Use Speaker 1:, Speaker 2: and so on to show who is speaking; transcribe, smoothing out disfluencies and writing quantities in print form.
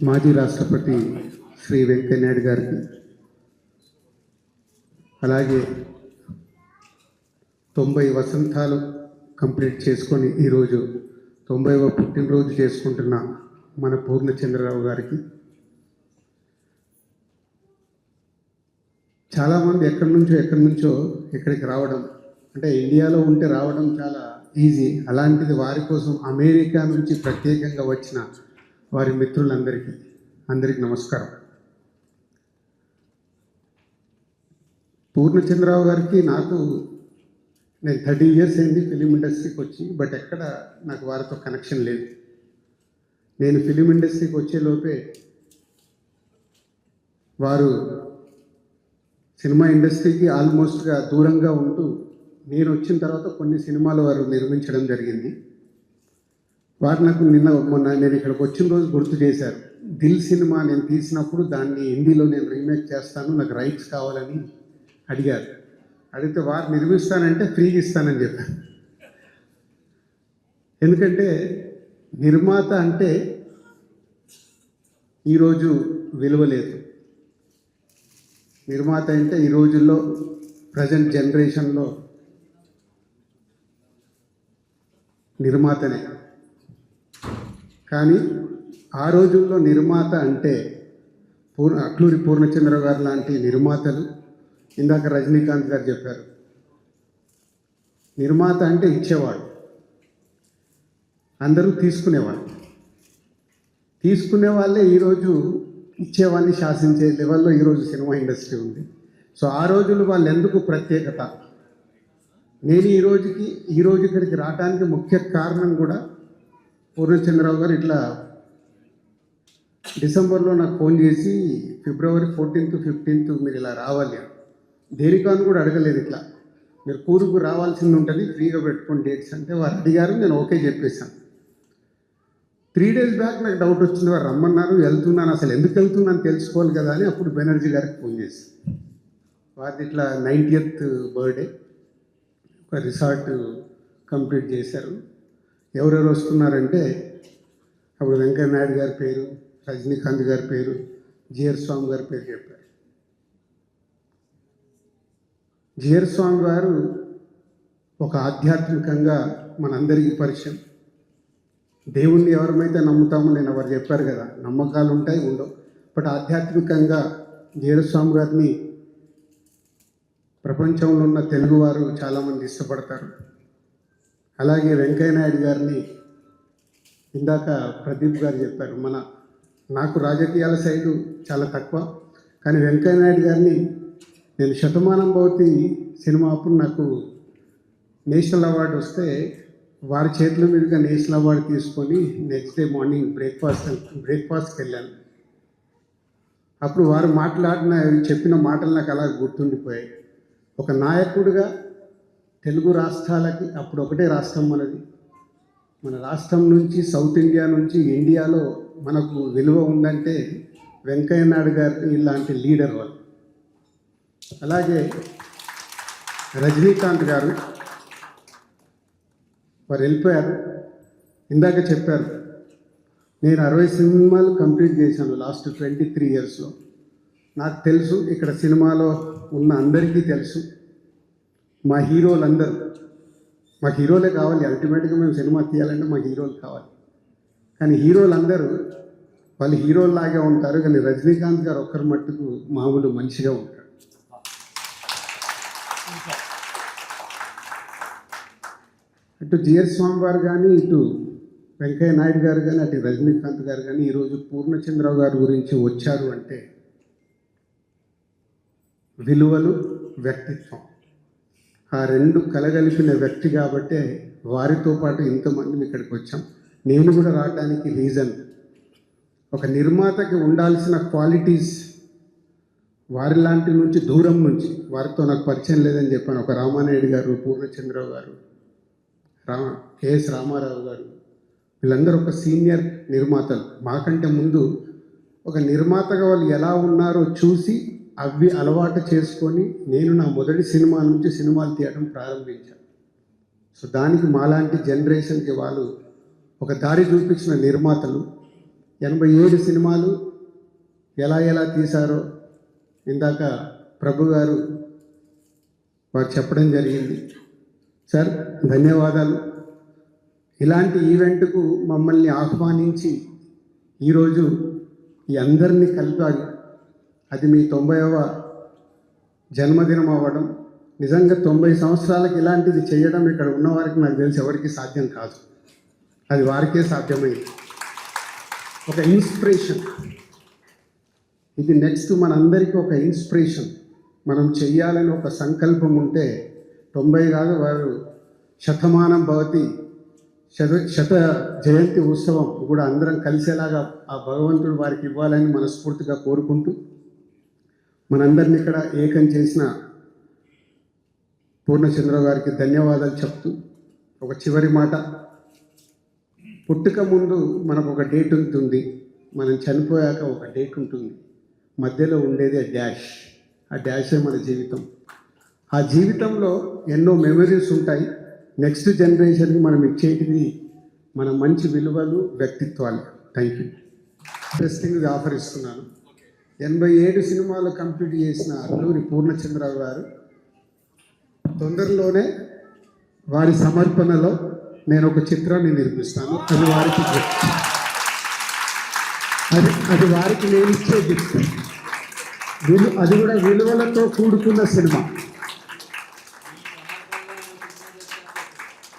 Speaker 1: మాజీ రాష్ట్రపతి శ్రీ వెంకయ్య నాయుడు గారికి, అలాగే 90 వసంతాలు కంప్లీట్ చేసుకొని ఈరోజు 90వ పుట్టినరోజు చేసుకుంటున్న మన పూర్ణచంద్రరావు గారికి, చాలామంది ఎక్కడి నుంచో ఇక్కడికి రావడం అంటే ఇండియాలో ఉంటే రావడం చాలా ఈజీ. అలాంటిది వారి కోసం అమెరికా నుంచి ప్రత్యేకంగా వచ్చిన వారి మిత్రులందరికీ నమస్కారం. పూర్ణచంద్రరావు గారికి నేను 30 years అయింది ఫిలిం ఇండస్ట్రీకి వచ్చి, బట్ ఎక్కడ నాకు వారితో కనెక్షన్ లేదు. నేను ఫిలిం ఇండస్ట్రీకి వచ్చేలోపే వారు సినిమా ఇండస్ట్రీకి ఆల్మోస్ట్గా దూరంగా ఉంటూ, నేను వచ్చిన తర్వాత కొన్ని సినిమాలు వారు నిర్మించడం జరిగింది. వారు నాకు మొన్న నేను ఇక్కడికి వచ్చిన రోజు గుర్తు చేశారు. దిల్ సినిమా నేను తీసినప్పుడు దాన్ని హిందీలో నేను రీమేక్ చేస్తాను, నాకు రైట్స్ కావాలని అడిగారు. అడిగితే వారు నిర్మిస్తానంటే ఫ్రీగా ఇస్తానని చెప్పాను. ఎందుకంటే నిర్మాత అంటే ఈరోజు విలువ లేదు. నిర్మాత అంటే ఈ రోజుల్లో ప్రజెంట్ జనరేషన్లో నిర్మాతనే. కానీ ఆ రోజుల్లో నిర్మాత అంటే అట్లూరి పూర్ణచంద్రరావు గారు లాంటి నిర్మాతలు, ఇందాక రజనీకాంత్ గారు చెప్పారు, నిర్మాత అంటే ఇచ్చేవాడు, అందరూ తీసుకునే వాళ్ళే ఈరోజు ఇచ్చేవాడిని శాసించే లెవెల్లో ఈరోజు సినిమా ఇండస్ట్రీ ఉంది. సో ఆ రోజులు వాళ్ళు ఎందుకు ప్రత్యేకత, నేను ఈరోజు ఇక్కడికి రావడానికి ముఖ్య కారణం కూడా పూర్ణచంద్రరావు గారు ఇట్లా డిసెంబర్లో నాకు ఫోన్ చేసి February 14th 15th మీరు ఇలా రావాలి, దేనికాని కూడా అడగలేదు, ఇట్లా మీరు కూరుకు రావాల్సింది ఉంటుంది, ఫ్రీగా పెట్టుకోండి డేట్స్ అంటే వారు అడిగారు. నేను ఓకే చెప్పేశాను. 3 days బ్యాక్ నాకు డౌట్ వచ్చింది, వారు రమ్మన్నారు, వెళ్తున్నాను, అసలు ఎందుకు వెళ్తున్నాను తెలుసుకోవాలి కదా అని అప్పుడు బెనర్జీ గారికి ఫోన్ చేసి, వారిది ఇట్లా 90th బర్త్డే, ఒక రిసార్ట్ కంప్లీట్ చేశారు. ఎవరెవరు వస్తున్నారంటే అప్పుడు వెంకయ్య నాయుడు గారి పేరు, రజనీకాంత్ గారి పేరు, జిఆర్ స్వామి గారి పేరు చెప్పారు. జిఆర్ స్వామి గారు ఒక ఆధ్యాత్మికంగా మనందరికీ పరిచయం. దేవుణ్ణి ఎవరమైతే నమ్ముతామో, నేను ఎవరు చెప్పారు కదా, నమ్మకాలు ఉంటాయి ఉండవు, బట్ ఆధ్యాత్మికంగా జిఆర్ స్వామి గారిని ప్రపంచంలో ఉన్న తెలుగువారు చాలామంది ఇష్టపడతారు. అలాగే వెంకయ్య నాయుడు గారిని ఇందాక ప్రదీప్ గారు చెప్పారు, నాకు రాజకీయాల సైడు చాలా తక్కువ, కానీ వెంకయ్య నాయుడు గారిని నేను శతమానం భవతి సినిమా అప్పుడు నాకు నేషనల్ అవార్డు వస్తే వారి చేతుల మీదుగా నేషనల్ అవార్డు తీసుకొని నెక్స్ట్ డే మార్నింగ్ బ్రేక్ఫాస్ట్కి వెళ్ళాను. అప్పుడు వారు చెప్పిన మాటలు నాకు అలా గుర్తుండిపోయాయి. ఒక నాయకుడిగా తెలుగు రాష్ట్రాలకి, అప్పుడు ఒకటే రాష్ట్రం మనది, మన రాష్ట్రం నుంచి సౌత్ ఇండియా నుంచి ఇండియాలో మనకు విలువ ఉందంటే వెంకయ్య నాయుడు గారి ఇలాంటి లీడర్ వాళ్ళు. అలాగే రజనీకాంత్ గారు, వారు వెళ్ళిపోయారు. ఇందాక చెప్పారు, నేను 60 సినిమాలు కంప్లీట్ చేశాను లాస్ట్ 23 yearsలో. నాకు తెలుసు, ఇక్కడ సినిమాలో ఉన్న అందరికీ తెలుసు, మా హీరోలందరూ, మాకు హీరోలే కావాలి, అల్టిమేట్గా మేము సినిమా తీయాలంటే మాకు హీరోలు కావాలి. కానీ హీరోలందరూ వాళ్ళు హీరోల్లాగే ఉంటారు, కానీ రజనీకాంత్ గారు ఒక్కరి మట్టుకు మామూలు మనిషిగా ఉంటారు. అటు జిఆర్ స్వామి గారు కానీ, ఇటు వెంకయ్య నాయుడు గారు కానీ, అటు రజనీకాంత్ గారు కానీ ఈరోజు పూర్ణచంద్రరావు గారి గురించి వచ్చారు అంటే విలువలు, వ్యక్తిత్వం, ఆ రెండు కలగలిపిన వ్యక్తి కాబట్టే వారితో పాటు ఇంతమంది ఇక్కడికి వచ్చాం. నేను కూడా రావడానికి రీజన్, ఒక నిర్మాతకి ఉండాల్సిన క్వాలిటీస్ వారి లాంటి నుంచి దూరం నుంచి, వారితో నాకు పరిచయం లేదని చెప్పాను. ఒక రామానాయుడు గారు, పూర్ణచంద్రరావు గారు, కెఎస్ రామారావు గారు, వీళ్ళందరూ ఒక సీనియర్ నిర్మాతలు. మాకంటే ముందు ఒక నిర్మాతగా వాళ్ళు ఎలా ఉన్నారో చూసి అవి అలవాటు చేసుకొని నేను నా మొదటి సినిమా నుంచి సినిమాలు తీయడం ప్రారంభించాను. సో దానికి మాలాంటి జనరేషన్కి వాళ్ళు ఒక దారి చూపించిన నిర్మాతలు. 87 సినిమాలు ఎలా ఎలా తీశారో ఇందాక ప్రభు గారు వారు చెప్పడం జరిగింది. సార్ ధన్యవాదాలు. ఇలాంటి ఈవెంట్కు మమ్మల్ని ఆహ్వానించి ఈరోజు ఈ అందరినీ కలిపారు. అది మీ 90వ జన్మదినం అవ్వడం నిజంగా 90 సంవత్సరాలకు ఇలాంటిది చేయడం ఇక్కడ ఉన్నవారికి నాకు తెలిసి ఎవరికి సాధ్యం కాదు. అది వారికే సాధ్యమైంది. ఒక ఇన్స్పిరేషన్. ఇది నెక్స్ట్ మనందరికీ ఒక ఇన్స్పిరేషన్. మనం చెయ్యాలని ఒక సంకల్పం ఉంటే 90 కాదు, వారు శతమానం భవతి శత జయంతి ఉత్సవం కూడా అందరం కలిసేలాగా ఆ భగవంతుడు వారికి ఇవ్వాలని మనస్ఫూర్తిగా కోరుకుంటూ, మనందరినీ ఇక్కడ ఏకం చేసిన పూర్ణచంద్ర గారికి ధన్యవాదాలు చెప్తూ, ఒక చివరి మాట, పుట్టుక ముందు మనకు ఒక డేట్ ఉంటుంది, మనం చనిపోయాక ఒక డేట్ ఉంటుంది, మధ్యలో ఉండేది డాష్. ఆ డాషే మన జీవితం. ఆ జీవితంలో ఎన్నో మెమరీస్ ఉంటాయి. నెక్స్ట్ జనరేషన్కి మనం ఇచ్చేటివి మన మంచి విలువలు, వ్యక్తిత్వాలు. Thank you. ఇంట్రెస్టింగ్ ఆఫర్ ఇస్తున్నాను. 87 సినిమాలు కంప్లీట్ చేసిన అల్లూరి పూర్ణచంద్రరావు గారు తొందరలోనే వారి సమర్పణలో నేను ఒక చిత్రాన్ని నిర్మిస్తాను. అది వారికి గిఫ్ట్. అది వారికి నేను ఇచ్చే గిఫ్ట్. అది కూడా విలువలతో కూడుకున్న సినిమా.